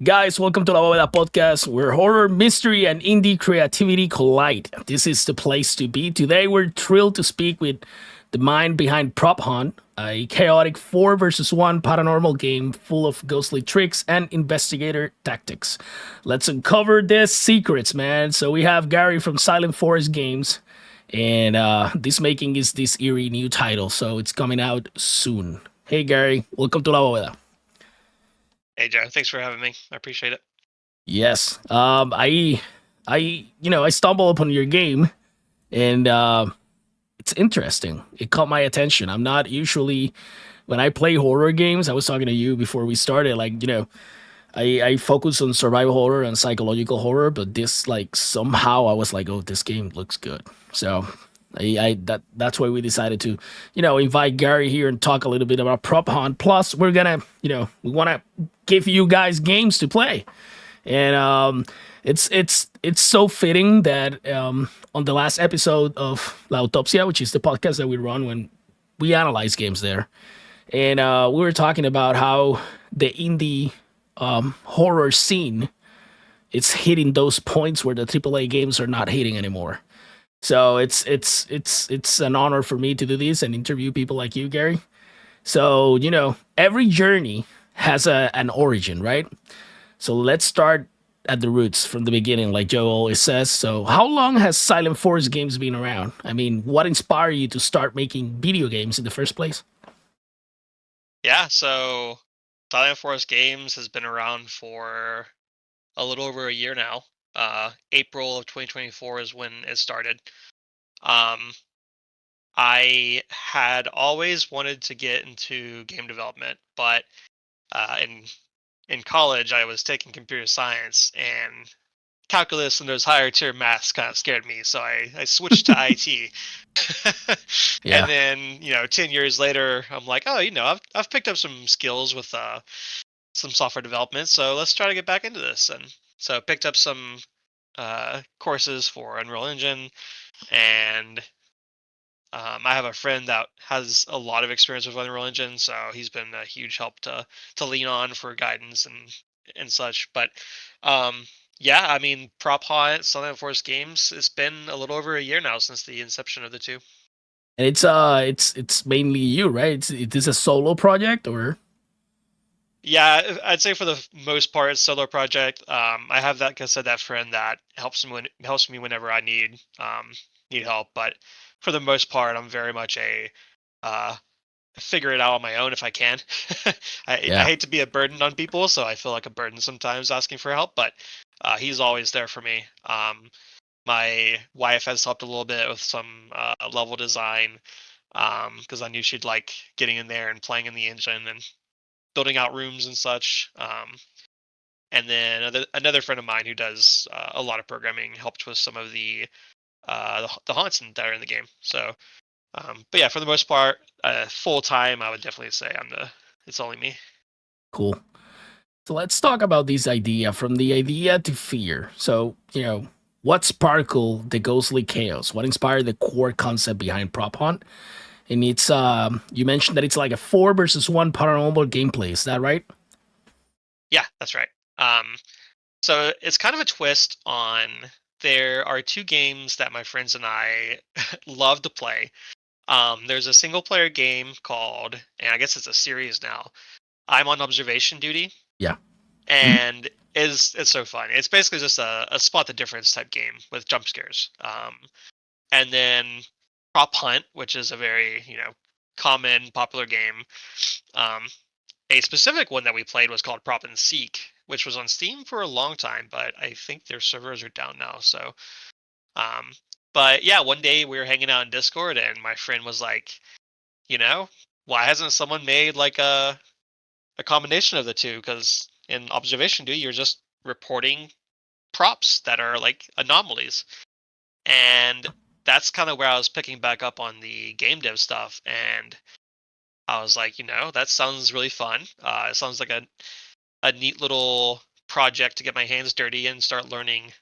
Guys, welcome to La Bóveda Podcast, where horror, mystery, and indie creativity collide. This is the place to be. Today, we're thrilled to speak with the mind behind Prop Hunt, a chaotic 4 versus 1 paranormal game full of ghostly tricks and investigator tactics. Let's uncover the secrets, man. So, we have Gary from Silent Forest Games, and this making is this eerie new title, so it's coming out soon. Hey, Gary, welcome to La Bóveda. Hey Joe, thanks for having me. I appreciate it. Yes. I stumbled upon your game, and it's interesting. It caught my attention. I'm not usually when I play horror games. I was talking to you before we started. I focus on survival horror and psychological horror, but this like somehow I was like, oh, this game looks good. So that's why we decided to, invite Gary here and talk a little bit about Prop Hunt. Plus, we're gonna, we want to give you guys games to play. And it's so fitting that on the last episode of La Autopsia, which is the podcast that we run when we analyze games there, and we were talking about how the indie horror scene it's hitting those points where the AAA games are not hitting anymore. So it's an honor for me to do this and interview people like you, Gary. So every journey has an origin, right? So let's start at the roots from the beginning, like Joe always says. So, how long has Silent Forest games been around? I mean, what inspired you to start making video games in the first place? So Silent Forest Games has been around for a little over a year now. April of 2024 is when it started. Um, I had always wanted to get into game development, but in college I was taking computer science, and calculus and those higher tier maths kind of scared me, so I switched to IT. And Yeah, then 10 years later, I'm like, oh, I've picked up some skills with some software development, so let's try to get back into this. And so I picked up some courses for Unreal Engine, and I have a friend that has a lot of experience with Unreal Engine, so he's been a huge help to lean on for guidance and such. But um, yeah, I mean, Prop Hunt, Silent Forest Games, it's been a little over a year now since the inception of the two. and it's mainly you, right? It is a solo project, or Yeah, I'd say for the most part, it's solo project. I have that, like I said, that friend that helps me whenever I need help. But for the most part, I'm very much a uh, figure it out on my own if I can. I yeah, hate to be a burden on people, so I feel like a burden sometimes asking for help. But he's always there for me. My wife has helped a little bit with some level design because I knew she'd like getting in there and playing in the engine and building out rooms and such. And then another friend of mine who does a lot of programming helped with some of the haunts that are in the game. So, but yeah, for the most part, full time, I would definitely say it's only me. cool. So let's talk about this idea from the idea to fear. So what sparkled the ghostly chaos? What inspired the core concept behind Prop Hunt? And it's you mentioned that it's like a 4 versus 1 paranormal gameplay. Is that right? Yeah, that's right. So it's kind of a twist on. There are two games that my friends and I love to play. There's a single player game called, and I guess it's a series now. I'm on observation duty, Yeah. Mhm. and it's so fun. It's basically just a spot the difference type game with jump scares. And then Prop Hunt, which is a very common popular game. Um, a specific one that we played was called Prop and Seek, which was on Steam for a long time, but I think their servers are down now. So, um, but yeah, one day we were hanging out in Discord, and my friend was like, you know, why hasn't someone made like a combination of the two? Because in observation duty, you're just reporting props that are like anomalies. And that's kind of where I was picking back up on the game dev stuff. And I was like, that sounds really fun. It sounds like a neat little project to get my hands dirty and start learning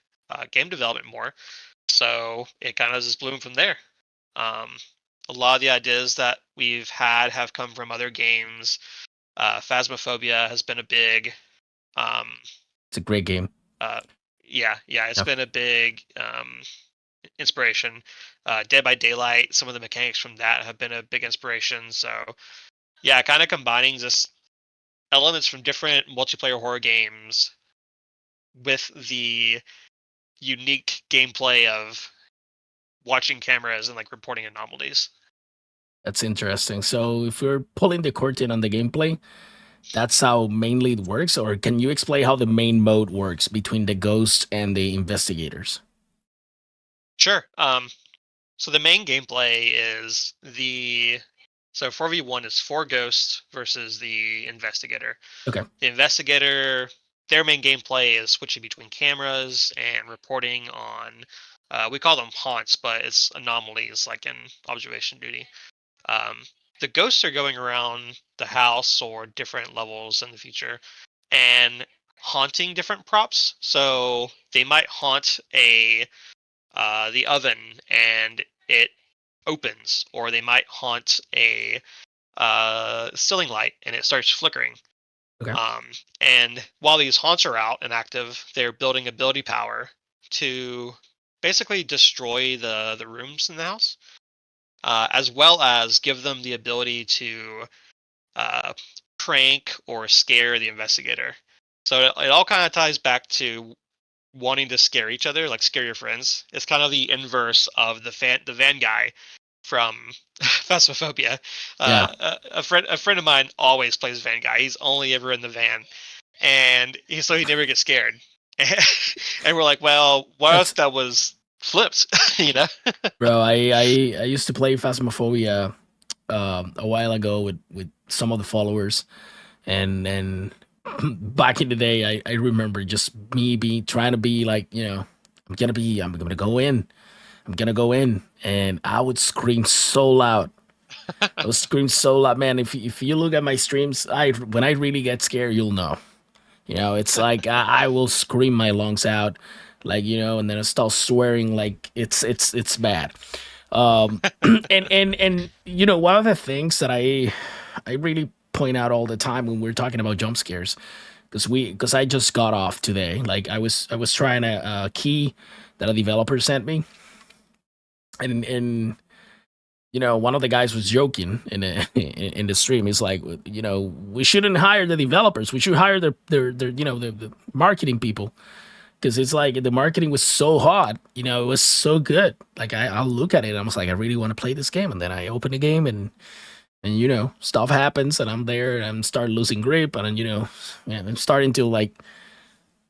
game development more. So it kind of just bloomed from there. Um, a lot of the ideas that we've had have come from other games. Phasmophobia has been a big. Um, It's a great game. Uh, yeah, it's Yeah, been a big inspiration. Dead by Daylight, some of the mechanics from that have been a big inspiration. So yeah, kind of combining just elements from different multiplayer horror games with the unique gameplay of watching cameras and like reporting anomalies. that's interesting. So if we're pulling the curtain on the gameplay, that's how mainly it works, or can you explain how the main mode works between the ghosts and the investigators? Sure. So the main gameplay is the so 4v1 is four ghosts versus the investigator. Okay, The investigator, their main gameplay is switching between cameras and reporting on. We call them haunts, but it's anomalies, like in observation duty. Um, the ghosts are going around the house or different levels in the future and haunting different props. So they might haunt a the oven and it opens, or they might haunt a ceiling light and it starts flickering. okay, Um, and while these haunts are out and active, they're building ability power to basically destroy the rooms in the house, as well as give them the ability to uh, prank or scare the investigator. So it all kind of ties back to wanting to scare each other, like scare your friends. It's kind of the inverse of the van guy from Phasmophobia. yeah. A friend of mine always plays van guy. He's only ever in the van, and so he never gets scared. And we're like, well, what if That's that was flipped? you know? bro. I used to play Phasmophobia a while ago with some of the followers, and back in the day, I remember just me being trying to be like, I'm gonna go in, I'm gonna go in, and I would scream so loud. I would scream so loud, man. If you look at my streams, I when I really get scared, you'll know. It's like I will scream my lungs out, like and then I start swearing like it's bad. And one of the things that I really point out all the time when we're talking about jump scares, because I just got off today. Like I was trying a key that a developer sent me, and one of the guys was joking in the in the stream. He's like, we shouldn't hire the developers. We should hire their the marketing people, because it's like the marketing was so hot. It was so good. Like I'll look at it, and I was like, I really want to play this game, and then I open the game, and stuff happens, and I'm there, and I'm start losing grip, and then man, I'm starting to like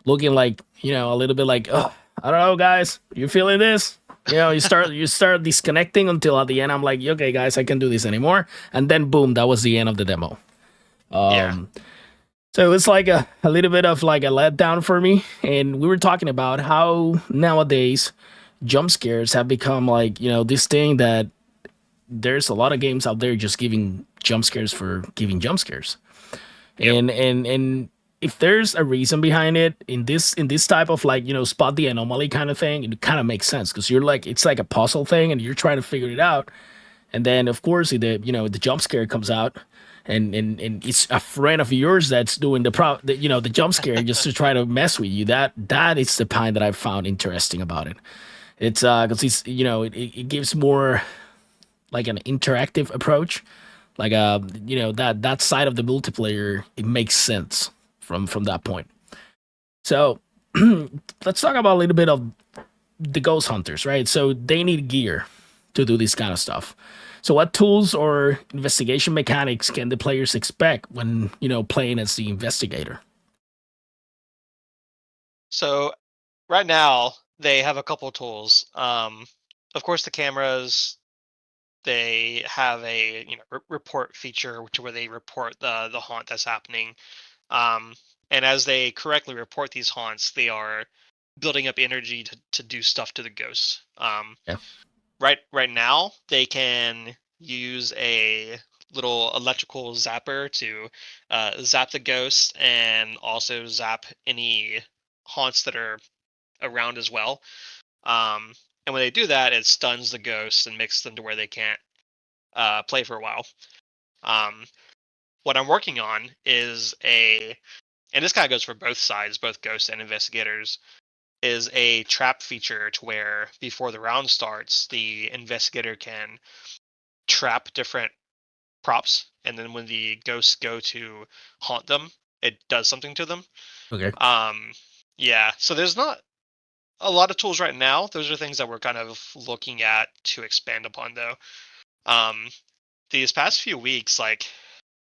looking like a little bit like, oh, I don't know, guys, you feeling this? You start disconnecting until at the end I'm like, okay, guys, I can't do this anymore, and then boom, that was the end of the demo. Yeah. Um, so it's like a little bit of like a letdown for me. And we were talking about how nowadays jump scares have become like this thing that there's a lot of games out there just giving jump scares for giving jump scares. Yep. And if there's a reason behind it in this type of like spot the anomaly kind of thing, it kind of makes sense, because you're like, it's like a puzzle thing and you're trying to figure it out. And then of course the jump scare comes out, and it's a friend of yours that's doing the jump scare just to try to mess with you. That is the kind that I found interesting about it. It's because it's it gives more like an interactive approach, like that side of the multiplayer, it makes sense from that point. So let's talk about a little bit of the ghost hunters, right? So they need gear to do this kind of stuff. So what tools or investigation mechanics can the players expect when playing as the investigator? So right now they have a couple tools. Of course, the cameras, they have a report feature to where they report the haunt that's happening. Um, and as they correctly report these haunts, they are building up energy to do stuff to the ghosts. Yeah. Right now, they can use a little electrical zapper to zap the ghosts and also zap any haunts that are around as well. Um, and when they do that, it stuns the ghosts and makes them to where they can't play for a while. Um, what I'm working on is a and this kind of goes for both sides, both ghosts and investigators, is a trap feature to where before the round starts, the investigator can trap different props, and then when the ghosts go to haunt them, it does something to them. Okay. Um, yeah, so there's not a lot of tools right now. Those are things that we're kind of looking at to expand upon, though. Um, these past few weeks, like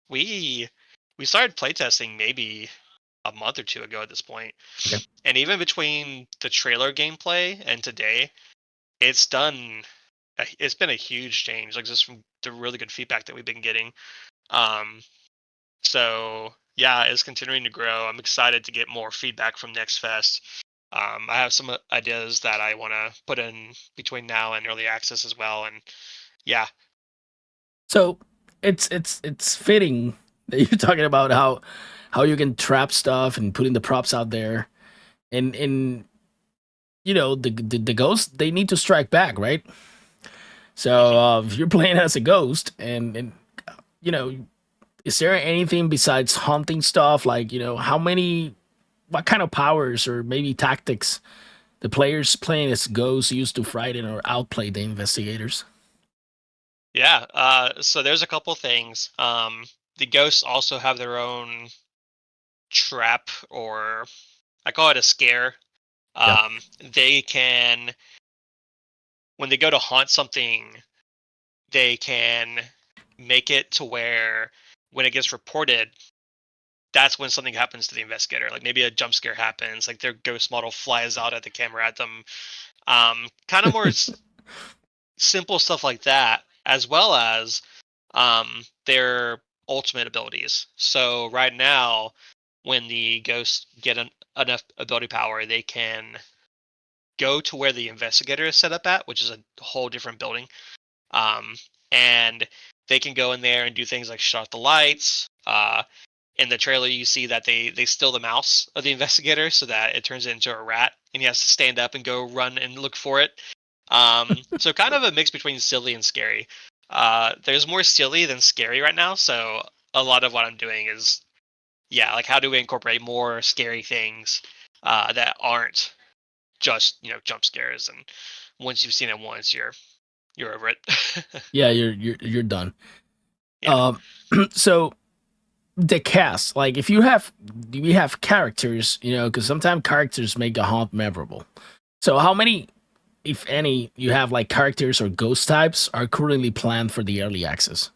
we we started playtesting maybe a month or two ago at this point, Okay. and even between the trailer gameplay and today, it's done. It's been a huge change, like just from the really good feedback that we've been getting. Um, so yeah, it's continuing to grow. I'm excited to get more feedback from Next Fest. I have some ideas that I want to put in between now and early access as well, and yeah, So it's fitting that you're talking about how you can trap stuff and putting the props out there, and the ghosts, they need to strike back, right? So hmm if you're playing as a ghost, and you know, is there anything besides hunting stuff, like how many, what kind of powers or maybe tactics the players playing as ghosts used to frighten or outplay the investigators? yeah. So there's a couple things. The ghosts also have their own trap, or I call it a scare. Yeah. They can, when they go to haunt something, they can make it to where when it gets reported, that's when something happens to the investigator. Like maybe a jump scare happens, like their ghost model flies out at the camera at them. Kind of more simple stuff like that, as well as their ultimate abilities. So right now, when the ghosts get enough ability power, they can go to where the investigator is set up at, which is a whole different building. Um, and they can go in there and do things like shut off the lights. In the trailer, you see that they steal the mouse of the investigator so that it turns it into a rat, and he has to stand up and go run and look for it. So kind of a mix between silly and scary. There's more silly than scary right now, so a lot of what I'm doing is, yeah, like how do we incorporate more scary things that aren't just jump scares, and once you've seen it once, you're over it. Yeah, you're done. Yeah. Um, so the cast, like if you have, do we have characters? Because sometimes characters make a haunt memorable. So how many, if any, you have like characters or ghost types are currently planned for the early access?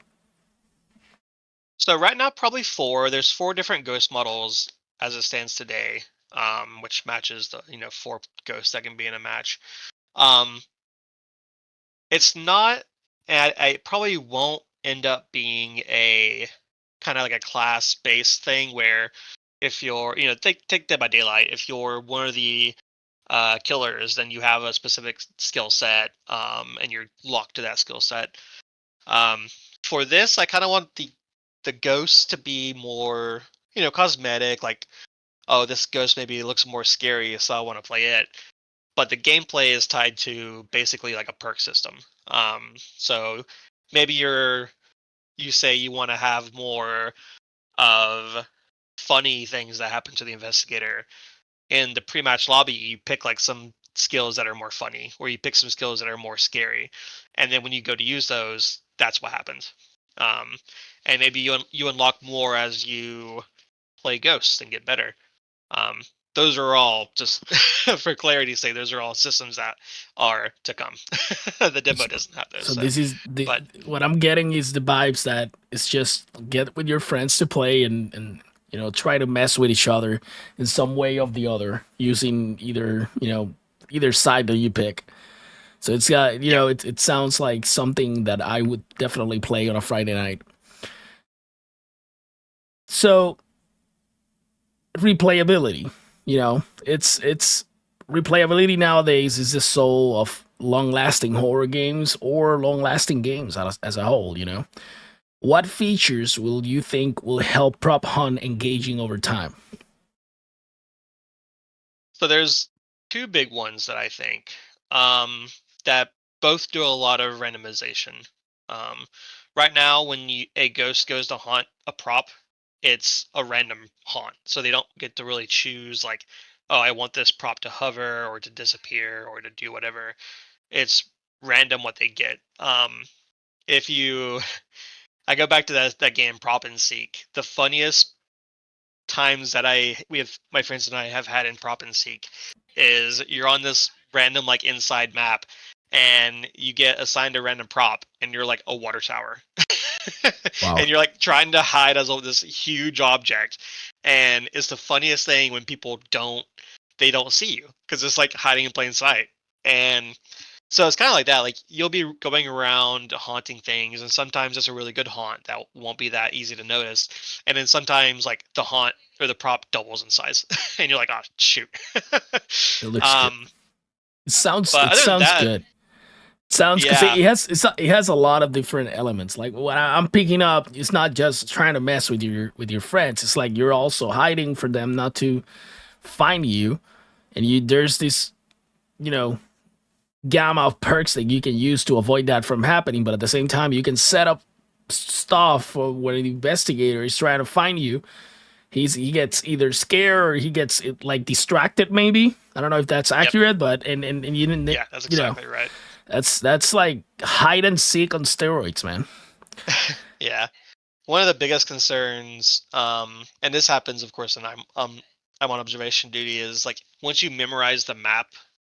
So right now, probably four. There's four different ghost models as it stands today, which matches the four ghosts that can be in a match. Um, it's not, and I probably won't end up being a kind of like a class based thing where if you're take Dead by Daylight, if you're one of the killers, then you have a specific skill set, and you're locked to that skill set. Um, for this, I kind of want the ghosts to be more, cosmetic. Like, oh, this ghost maybe looks more scary, so I want to play it. But the gameplay is tied to basically like a perk system. So maybe you say you want to have more of funny things that happen to the investigator in the pre-match lobby. You pick like some skills that are more funny, or you pick some skills that are more scary, and then when you go to use those, that's what happens. um, and maybe you unlock more as you play ghosts and get better. um, those are all just for clarity's sake, those are all systems that are to come. The demo doesn't have those, So so this is the but what I'm getting is the vibes that it's just get with your friends to play, and try to mess with each other in some way of the other using either side that you pick. So it's got yeah. it sounds like something that I would definitely play on a Friday night. So replayability, it's replayability nowadays is the soul of long lasting horror games or long lasting games as a whole. What features will you think will help prop hunt engaging over time? So there's two big ones that I think, um, that both do a lot of randomization. Um, right now, when a ghost goes to haunt a prop, it's a random haunt, so they don't get to really choose like, oh, I want this prop to hover or to disappear or to do whatever. It's random what they get. If you, I go back to that game Prop and Seek. The funniest times that we have my friends and I have had in Prop and Seek is you're on this random like inside map and you get assigned a random prop and you're like a water tower. And Wow. you're like trying to hide as this huge object, and it's the funniest thing when people don't see you because it's like hiding in plain sight. And so it's kind of like that. Like you'll be going around haunting things, and sometimes it's a really good haunt that won't be that easy to notice. And then sometimes like the haunt or the prop doubles in size, and you're like, oh shoot. It looks good. um, It sounds but it other than sounds that, good. Sounds because yeah, it has a lot of different elements. Like what I'm picking up, it's not just trying to mess with your friends. It's like you're also hiding for them not to find you, and you there's this you know gamma of perks that you can use to avoid that from happening. But at the same time, you can set up stuff for when the investigator is trying to find you. He gets either scared or he gets like distracted. Maybe I don't know if that's yep, accurate, but and you didn't yeah, that's you know exactly right. that's like hide and seek on steroids, man. Yeah. One of the biggest concerns, and this happens, of course, and I'm on observation duty, is like once you memorize the map,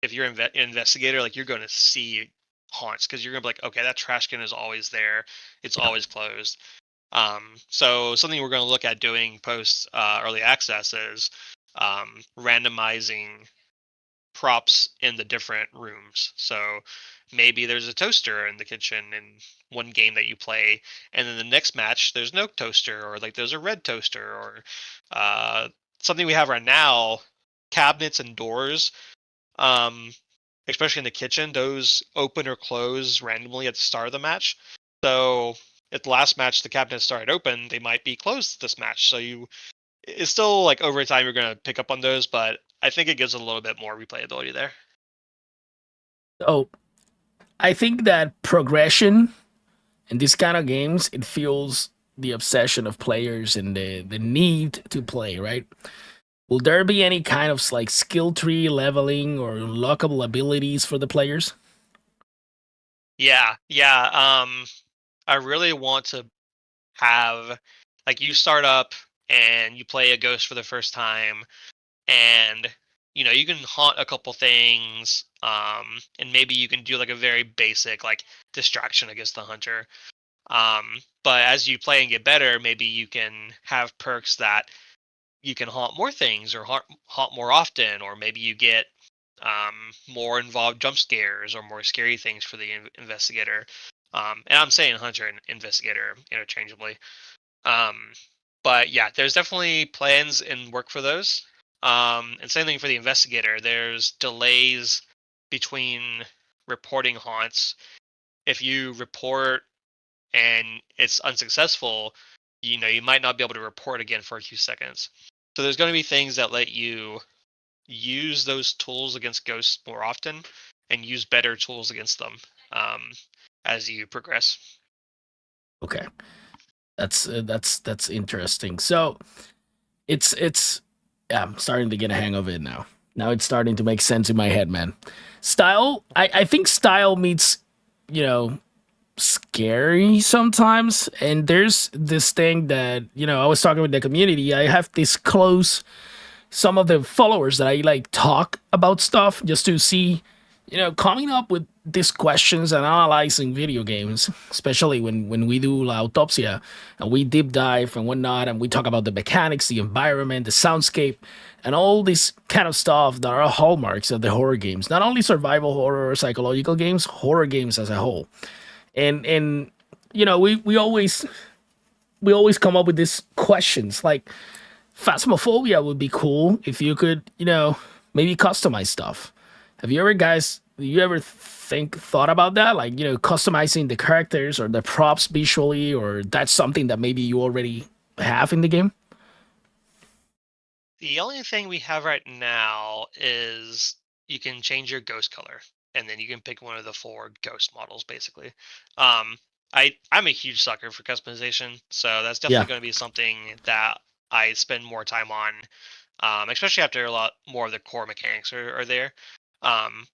if you're an investigator, like you're going to see haunts because you're going to be like, okay, that trash can is always there, it's Yeah. always closed. So something we're going to look at doing post early access is randomizing props in the different rooms. So maybe there's a toaster in the kitchen in one game that you play, and then the next match there's no toaster, or like there's a red toaster, or uh, something we have right now, cabinets and doors. Um, Especially in the kitchen, those open or close randomly at the start of the match. So if the last match the cabinet started open, they might be closed this match. So it's still like over time you're gonna pick up on those, but I think it gives a little bit more replayability there. So I think that progression in these kind of games it fuels the obsession of players and the need to play, right? Will there be any kind of like skill tree leveling or unlockable abilities for the players? Yeah, yeah. I really want to have like you start up and you play a ghost for the first time, and you can haunt a couple things, and maybe you can do like a very basic like distraction against the hunter. But as you play and get better, maybe you can have perks that you can haunt more things or haunt more often, or maybe you get more involved jump scares or more scary things for the investigator. And I'm saying hunter and investigator interchangeably. Um, but yeah, there's definitely plans and work for those. And same thing for the investigator. There's delays between reporting haunts. If you report and it's unsuccessful, you might not be able to report again for a few seconds. So there's going to be things that let you use those tools against ghosts more often and use better tools against them um, as you progress. Okay, that's interesting. So it's yeah, I'm starting to get a hang of it now. Now it's starting to make sense in my head, man. Style, I think style meets you know scary sometimes. And there's this thing that, I was talking with the community. I have this close, some of the followers that I like talk about stuff just to see, coming up with these questions and analyzing video games, especially when we do La Autopsia and we deep dive and whatnot, and we talk about the mechanics, the environment, the soundscape, and all this kind of stuff that are hallmarks of the horror games. Not only survival horror or psychological games, horror games as a whole. And we always come up with these questions like phasmophobia would be cool if you could maybe customize stuff. You ever thought about that, like customizing the characters or the props visually, or that's something that maybe you already have in the game? The only thing we have right now is you can change your ghost color, and then you can pick one of the four ghost models, basically. I'm a huge sucker for customization, so that's definitely Yeah, going to be something that I spend more time on, especially after a lot more of the core mechanics are there.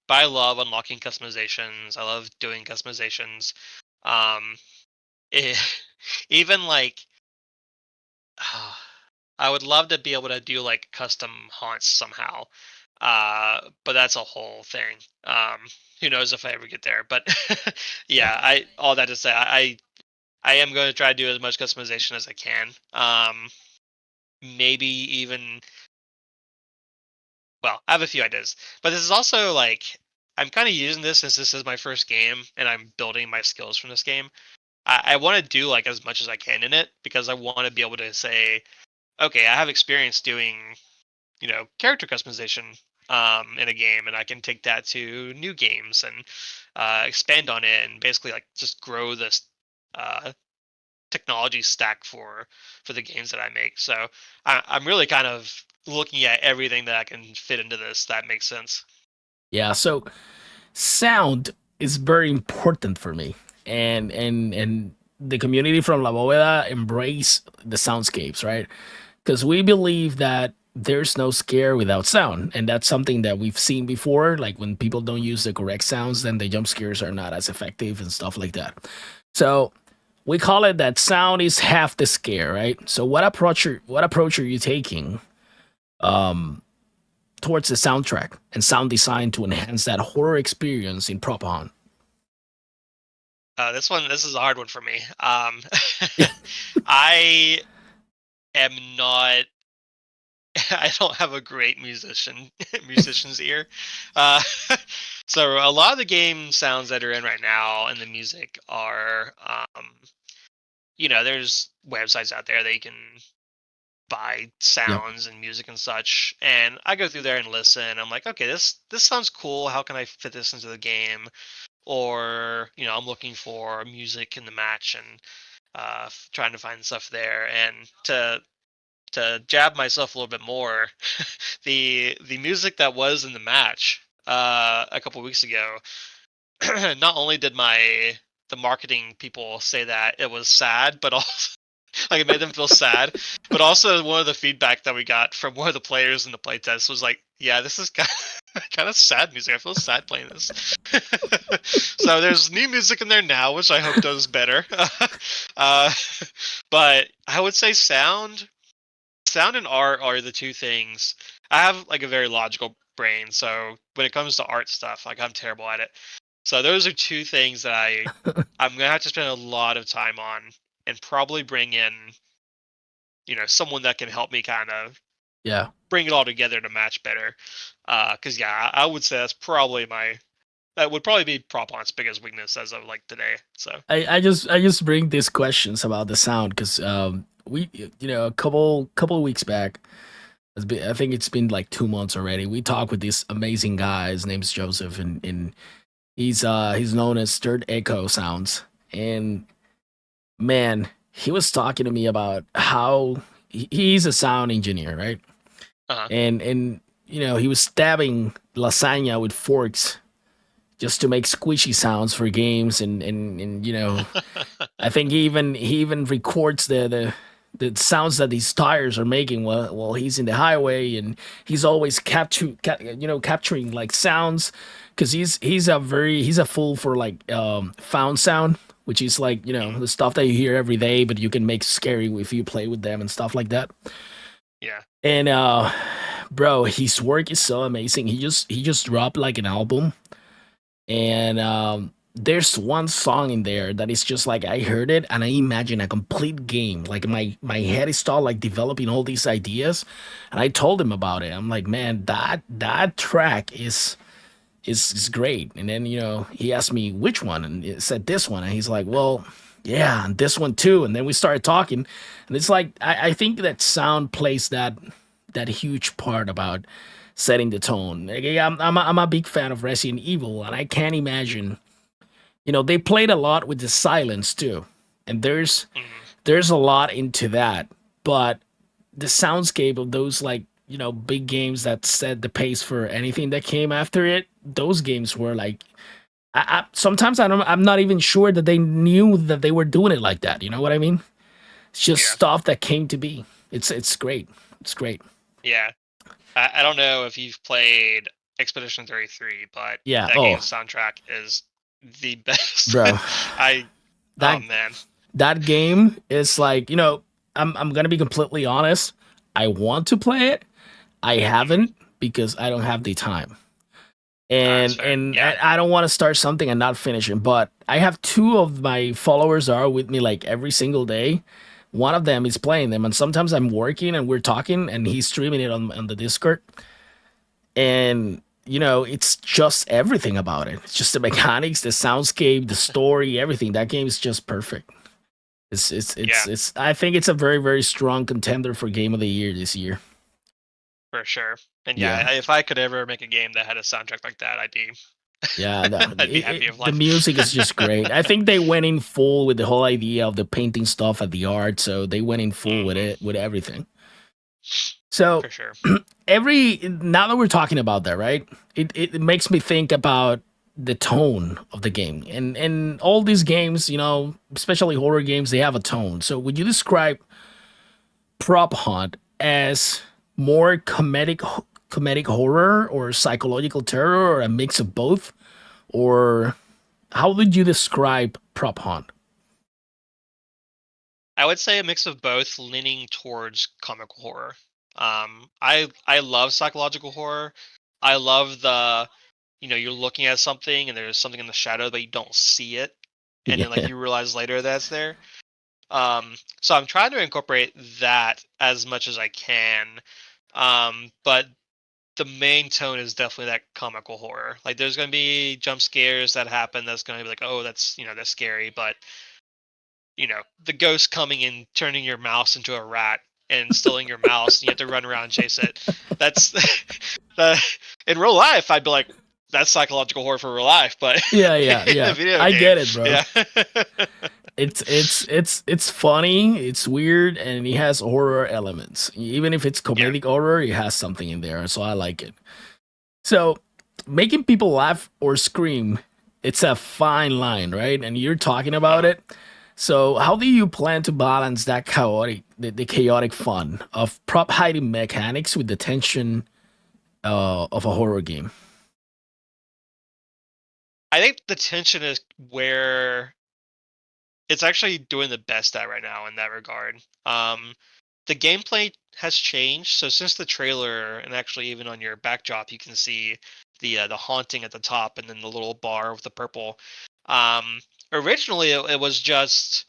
But I love unlocking customizations. I love doing customizations. Um, eh, even like I would love to be able to do like custom haunts somehow. But that's a whole thing. Who knows if I ever get there? But yeah, yeah, I all that to say, I am going to try to do as much customization as I can. Maybe even well, I have a few ideas, but this is also like I'm kind of using this since this is my first game and I'm building my skills from this game. I want to do like as much as I can in it because I want to be able to say, okay, I have experience doing character customization in a game, and I can take that to new games and expand on it, and basically like just grow this uh, technology stack for the games that I make. So I'm really kind of looking at everything that I can fit into this. That makes sense. yeah. So sound is very important for me, and the community from La Bóveda embrace the soundscapes, right? Because we believe that there's no scare without sound, and that's something that we've seen before. Like when people don't use the correct sounds, then the jump scares are not as effective and stuff like that. So we call it that sound is half the scare, right? So what approach are you taking um, towards the soundtrack and sound design to enhance that horror experience in Prop On? This is a hard one for me. I am not. I don't have a great musician's ear. Uh, so a lot of the game sounds that are in right now and the music are, there's websites out there that you can buy Yeah, sounds and music and such, and I go through there and listen. I'm like, okay, this sounds cool. How can I fit this into the game? Or I'm looking for music in the match and trying to find stuff there, and to jab myself a little bit more, the music that was in the match a couple weeks ago, not only did the marketing people say that it was sad, but also like it made them feel sad, but also one of the feedback that we got from one of the players in the playtest was like, yeah, this is kind of sad music. I feel sad playing this. So there's new music in there now, which I hope does better. uh, but I would say sound and art are the two things. I have like a very logical brain, so when it comes to art stuff, like I'm terrible at it. So those are two things that I'm gonna have to spend a lot of time on, and probably bring in someone that can help me kind of yeah. bring it all together to match better. Because yeah, I would say that would probably be Propon's biggest weakness as of like today. So I just bring these questions about the sound because we a couple of weeks back. I think it's been like 2 months already. We talked with this amazing guy. His name's Joseph, and he's known as Third Echo Sounds. And man, he was talking to me about how he's a sound engineer, right? uh And he was stabbing lasagna with forks just to make squishy sounds for games, and I think he even records the sounds that these tires are making while he's in the highway, and he's always capturing like sounds because he's a fool for like found sound, which is like mhm, the stuff that you hear every day, but you can make scary if you play with them and stuff like that. yeah. And bro, his work is so amazing. He just dropped like an album, and there's one song in there that is just like I heard it and I imagine a complete game. Like my head is still like developing all these ideas, and I told him about it. I'm like, man, that track is great. And then he asked me which one, and it said this one, and he's like, well, yeah, and this one too. And then we started talking, and it's like I think that sound plays that huge part about setting the tone. Like, yeah, I'm a big fan of Resident Evil, and I can't imagine. They played a lot with the silence too, and there's Mhm. there's a lot into that. But the soundscape of those like big games that set the pace for anything that came after it, those games were like Sometimes I'm not even sure that they knew that they were doing it like that. You know what I mean? It's just Yeah, stuff that came to be. It's great. It's great. yeah. I don't know if you've played Expedition 33, but Yeah. that Oh, game's soundtrack is the best. bro, I oh that man. that game is like, I'm gonna be completely honest. I want to play it. I Hmm. haven't because I don't have the time. That's And fair. and Yeah. I don't want to start something and not finish it. But I have two of my followers that are with me like every single day. One of them is playing them, and sometimes I'm working and we're talking, and he's streaming it on the Discord. And it's just everything about it. It's just the mechanics, the soundscape, the story, everything. That game is just perfect. Yeah, I think it's a very, very strong contender for game of the year this year. for sure. And yeah, Yeah. if I could ever make a game that had a soundtrack like that, I'd be Yeah, no, I'd be happy of the life. music is just great. I think they went in full with the whole idea of the painting stuff at the art, so they went in full with Hmm. it, with everything. So For sure. every now that we're talking about that, right? It makes me think about the tone of the game, and all these games, especially horror games, they have a tone. So would you describe Prop Hunt as more comedic horror or psychological terror or a mix of both? Or how would you describe Prop Hunt? I would say a mix of both, leaning towards comical horror. I love psychological horror. I love the you're looking at something and there's something in the shadow but you don't see it, and then like Yeah. you realize later that's there. So I'm trying to incorporate that as much as I can. But the main tone is definitely that comical horror. Like there's gonna be jump scares that happen that's gonna be like, oh, that's scary, but the ghost coming and turning your mouse into a rat and stealing your mouse and you have to run around and chase it. That's the in real life I'd be like, that's psychological horror for real life, but Yeah, yeah, in a yeah. video I game, get it, bro. yeah. It's funny, it's weird, and it has horror elements. Even if it's Yeah. comedic horror, it has something in there, so I like it. So, making people laugh or scream, it's a fine line, right? And you're talking about Uh-huh. it. So, how do you plan to balance that the chaotic fun of prop hiding mechanics with the tension of a horror game? I think the tension is where it's actually doing the best at right now in that regard. The gameplay has changed. So since the trailer, and actually even on your backdrop, you can see the haunting at the top, and then the little bar with the purple. Um, Originally, it was just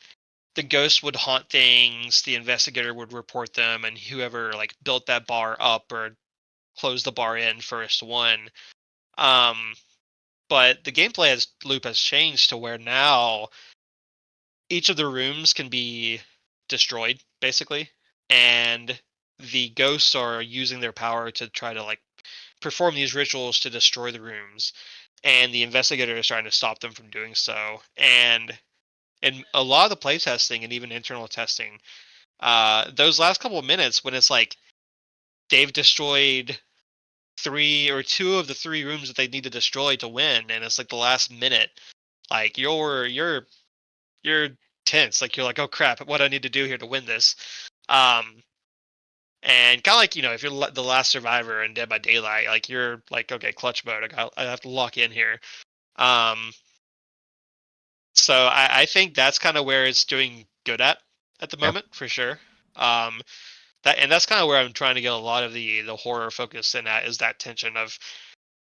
the ghost would haunt things, the investigator would report them, and whoever like built that bar up or closed the bar in first won. Um, but the gameplay loop has changed to where now each of the rooms can be destroyed basically, and the ghosts are using their power to try to like perform these rituals to destroy the rooms, and the investigator is trying to stop them from doing so. And in a lot of the playtesting and even internal testing, those last couple of minutes when it's like they've destroyed three or two of the three rooms that they need to destroy to win, and it's like the last minute, like you're tense. Like you're like, oh crap, what do I need to do here to win this? Um, and kind of like if you're the last survivor in Dead by Daylight, like you're like, okay, clutch mode. I have to lock in here. Um, so I think that's kind of where it's doing good at the Yep. moment for sure. Um, that's kind of where I'm trying to get a lot of the horror focus in at, is that tension of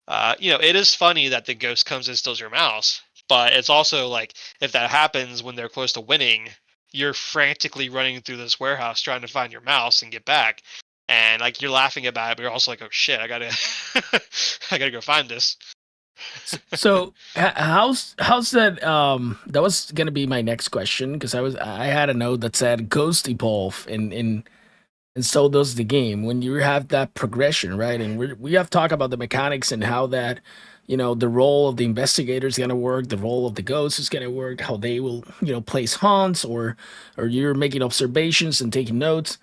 it is funny that the ghost comes and steals your mouse, but it's also like if that happens when they're close to winning, you're frantically running through this warehouse trying to find your mouse and get back. And like you're laughing about it, but you're also like, oh shit, I gotta I gotta go find this. So, how's that? That was gonna be my next question because I had a note that said ghost evolve and so does the game when you have that progression, right? And we have talked about the mechanics and how that, the role of the investigator is gonna work, the role of the ghost is gonna work, how they will, place hunts or you're making observations and taking notes.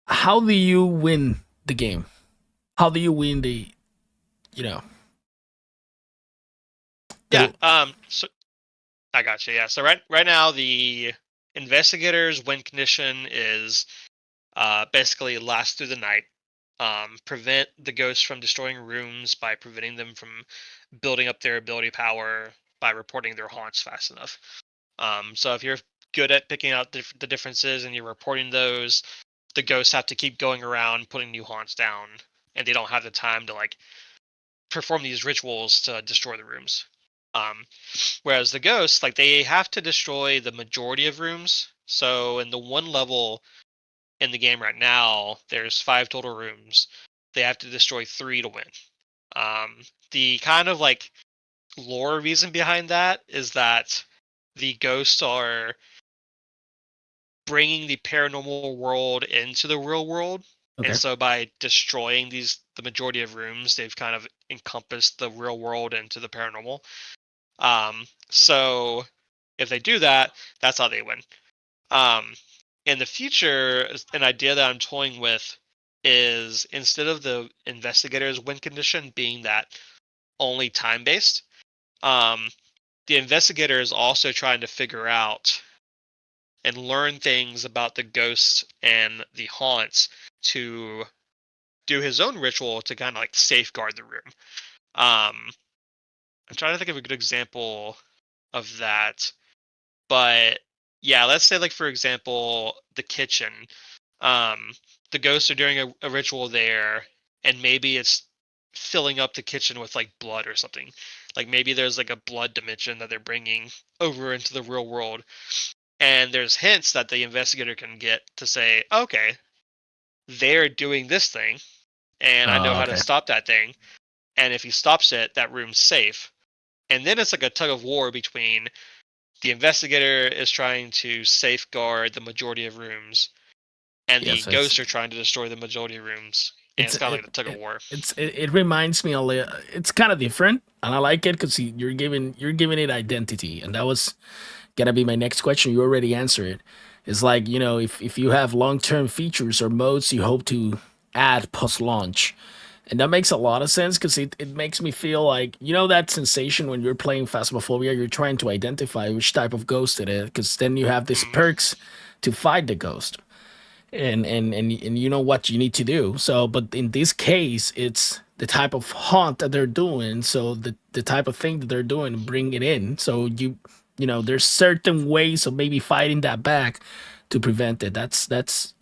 How do you win the game? How do you win the, you know, Yeah. So I got you. Yeah. So right now the investigators' win condition is basically last through the night. Prevent the ghosts from destroying rooms by preventing them from building up their ability power by reporting their haunts fast enough. So if you're good at picking out the differences and you're reporting those, the ghosts have to keep going around putting new haunts down, and they don't have the time to like perform these rituals to destroy the rooms. Um, Whereas the ghosts, like they have to destroy the majority of rooms. So in the one level in the game right now, there's 5 total rooms. They have to destroy 3 to win. The kind of like lore reason behind that is that the ghosts are bringing the paranormal world into the real world. And Okay. so by destroying the majority of rooms, they've kind of encompassed the real world into the paranormal. So if they do that, that's how they win. Um, in the future, an idea that I'm toying with is instead of the investigators win condition being that only time based, um, the investigator is also trying to figure out and learn things about the ghosts and the haunts to do his own ritual to kind of like safeguard the room. Um, I'm trying to think of a good example of that, but yeah, let's say like for example, the kitchen. Um, the ghosts are doing a ritual there, and maybe it's filling up the kitchen with like blood or something. Like maybe there's like a blood dimension that they're bringing over into the real world, and there's hints that the investigator can get to say, okay, they're doing this thing, and I know how to Okay. stop that thing. And if he stops it, that room's safe. And then it's like a tug of war between the investigator is trying to safeguard the majority of rooms, and the Yes, it's ghosts are trying to destroy the majority of rooms. And it's it's kind of it, like the tug of it war. it reminds me a little. It's kind of different, and I like it because you're giving it identity, and that was gonna be my next question. You already answered it. It's like, if you have long term features or modes you hope to add post launch. And that makes a lot of sense because it makes me feel like, that sensation when you're playing Phasmophobia, you're trying to identify which type of ghost it is, because then you have these Mm, perks to fight the ghost. And you know what you need to do. So, but in this case, it's the type of haunt that they're doing. So the type of thing that they're doing, bring it in. So there's certain ways of maybe fighting that back to prevent it. That's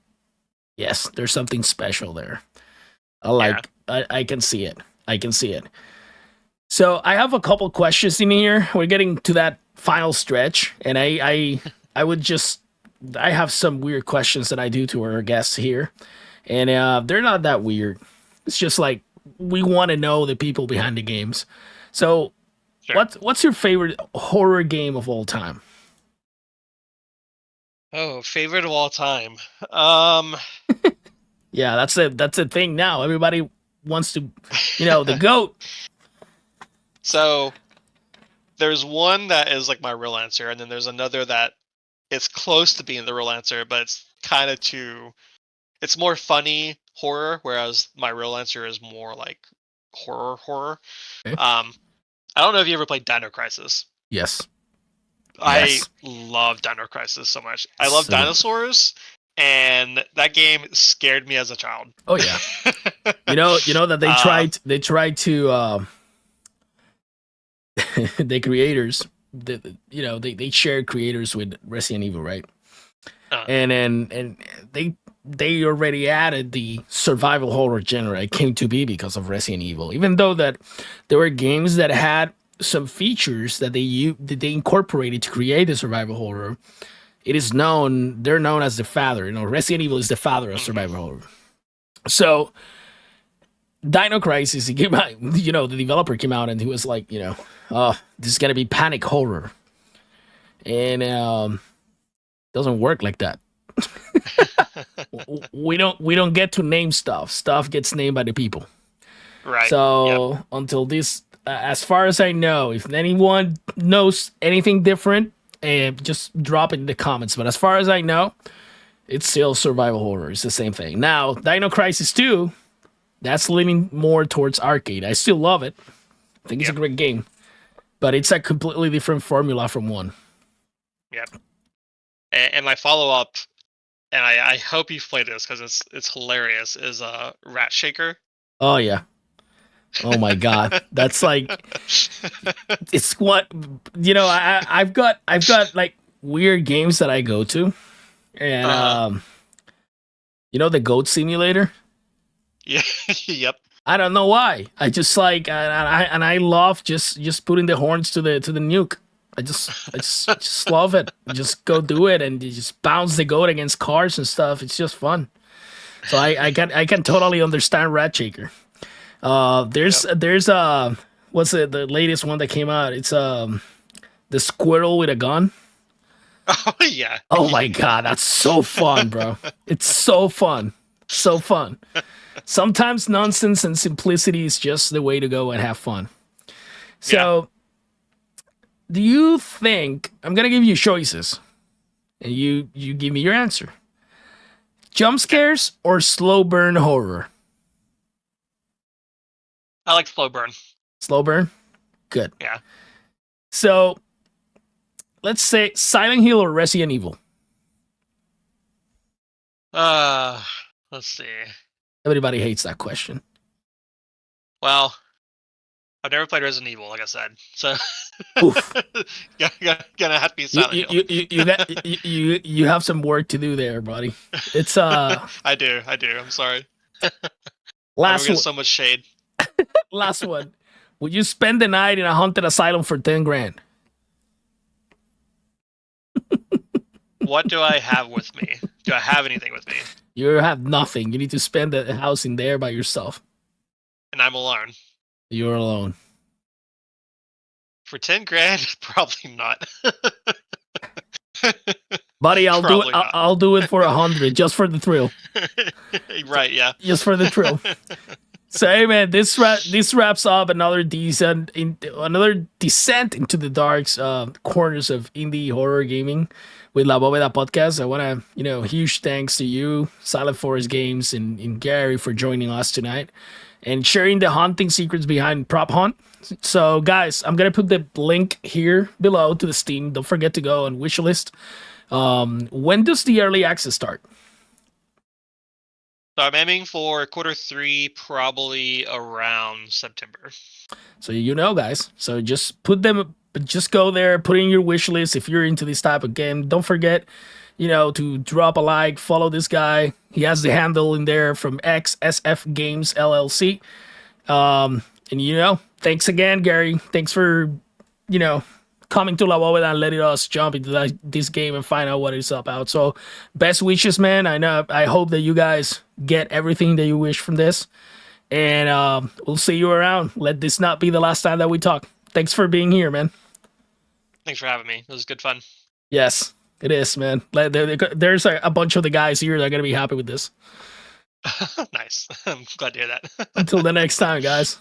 yes, there's something special there. yeah. I can see it. I can see it. So I have a couple questions in here. We're getting to that final stretch, and I would just I have some weird questions that I do to our guests here, and they're not that weird. It's just like we want to know the people behind the games. So Sure. what's your favorite horror game of all time? Oh, favorite of all time. Um, Yeah, that's a thing now. Everybody wants to, the goat. so there's one that is like my real answer, and then there's another that is close to being the real answer, but it's kind of too. It's more funny horror, whereas my real answer is more like horror. Okay. Um, I don't know if you ever played Dino Crisis. Yes. I Yes. love Dino Crisis so much. I love So good. dinosaurs, and that game scared me as a child. Oh yeah. You know that they uh, tried to the creators they shared creators with Resident Evil, right? uh, And they already added the survival horror genre. It came to be because of Resident Evil. Even though that there were games that had some features that they incorporated to create the survival horror, they're known as the father. Resident Evil is the father of mhm. survival horror. So Dino Crisis, he came out, the developer came out and he was like, oh, this is gonna be panic horror, and doesn't work like that. We don't get to name stuff. Stuff gets named by the people. Right. Yep. So until this, as far as I know, if anyone knows anything different, just drop it in the comments. But as far as I know, it's still survival horror. It's the same thing. Now, Dino Crisis 2, that's leaning more towards arcade. I still love it. I think it's a Yep. great game. but it's a completely different formula from one. Yep. And my follow up, and I hope you've played this because it's hilarious. Is Rat Shaker. Oh yeah. Oh my god. That's like it's what I've got like weird games that I go to. And the goat simulator? Yeah. Yep. I don't know why. I just like I love just putting the horns to the nuke. I just love it. Just go do it and you just bounce the goat against cars and stuff. It's just fun. So I can totally understand Rat Shaker. There's what's it, the latest one that came out? It's the squirrel with a gun. Oh yeah. Oh my god, that's so fun, bro. It's so fun. So fun. Sometimes nonsense and simplicity is just the way to go and have fun. So, do you think I'm gonna give you choices, and you give me your answer? Jump scares or slow burn horror? I like slow burn. Slow burn? Good. Yeah. So, let's say Silent Hill or Resident Evil. Let's see. Everybody hates that question. Well, I've never played Resident Evil, like I said, so Oof. gonna have to be Silent Hill. You have some work to do there, buddy. It's I do. I'm sorry. last Get one. so much shade. Last one. Would you spend the night in a haunted asylum for 10 grand? What do I have with me? Do I have anything with me? You have nothing. You need to spend the house in there by yourself. And I'm alone. You're alone. For 10 grand, probably not. Buddy, I'll do it. Probably not. I'll do it for 100 just for the thrill. Right, yeah. Just for the thrill. So, hey man, this wraps up another descent into the dark corners of indie horror gaming with La Bóveda podcast. I want to, huge thanks to you, Silent Forest Games, and Gary for joining us tonight and sharing the haunting secrets behind Prop Hunt. So, guys, I'm gonna put the link here below to the Steam. Don't forget to go on wishlist. When does the early access start? So I'm aiming for Q3, probably around September. So guys. So just go there, put in your wish list if you're into this type of game. Don't forget, to drop a like, follow this guy. He has the handle in there from XSF Games LLC. And thanks again, Gary. Thanks for, coming to La Bóveda and letting us jump into this game and find out what it's about. So best wishes, man. I hope that you guys get everything that you wish from this. And we'll see you around. Let this not be the last time that we talk. Thanks for being here, man. Thanks for having me. It was good fun. Yes, it is, man. There's a bunch of the guys here that are going to be happy with this. Nice. I'm glad to hear that. Until the next time, guys.